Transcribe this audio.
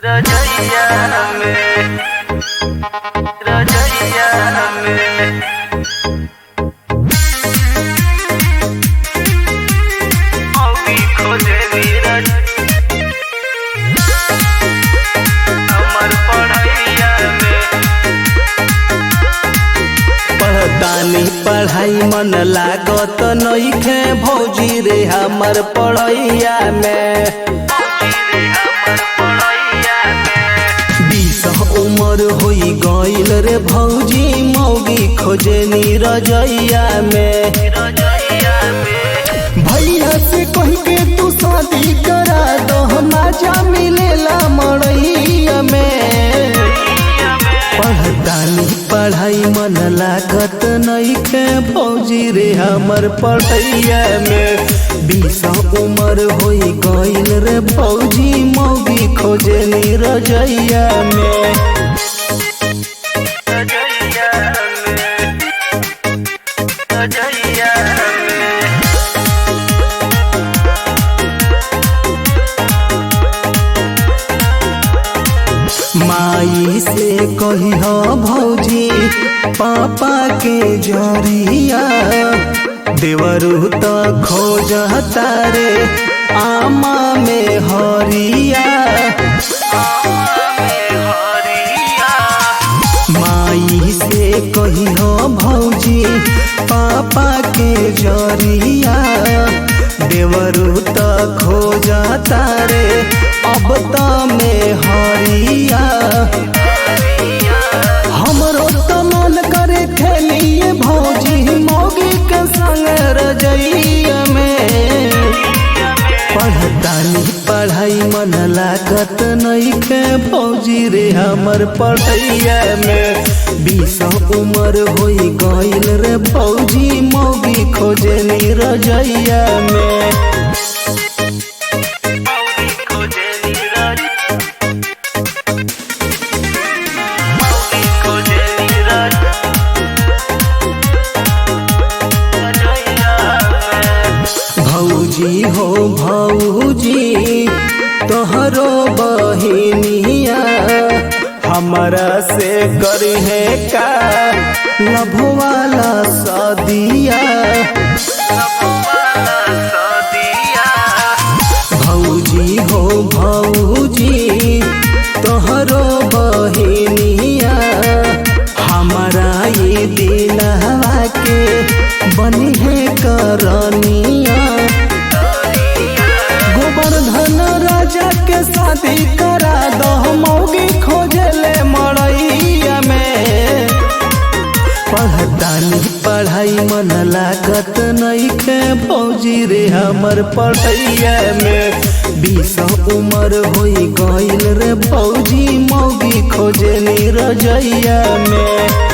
रजैया में रजैया में मौगी खोजे नीरज हमर पढ़ैया में पढ़तानी पढ़ाई मन लागत नइखे भौजी रे हमर पढ़ैया में। उमर होई गईल रे भौजी मौगी खोजे नी रजैया में। भैया से कह के तू शादी करा दो मजा मिलेला मड़ैया में। पढ़तानी पढ़ाई मन लागत नइखे भौजी रे हमर पढ़ैया में। 20 उमर होई गईल रे भौजी मौगी खोजे नी रजैया में। माई से कही भौजी पापा के जरिया देवरू तो खोज तारे आमा में हरिया। माई से कही भौजी पापा के जरिया देवरू तो खोज तारे अब तो में हरिया। हमरो तो मन करे खेलिए भौजी मौगी के संग रजैया में। पढ़तानी पढ़ाई मन लागत नइखे भौजी रे हमर पढ़ैया में। 20 उमर होई गईल रे भौजी मौगी खोजे नी रजैया में। भौजी हो भौजी तोहरो बहिनिया हमरा से करी है का लभवाला सदिया। भौजी हो भौजी तोहरो बहिनिया हमरा ये दिलवा के बनी है करनिया। गोवर्धन राजा के शादी करा दो मौगी खोजले मड़ैया में। पढ़तानी पढ़ाई मन लागत नइखे भौजी रे हमर पढ़ैया में। 20 उमर होई गईल रे भौजी मौगी खोजे नी रजैया में।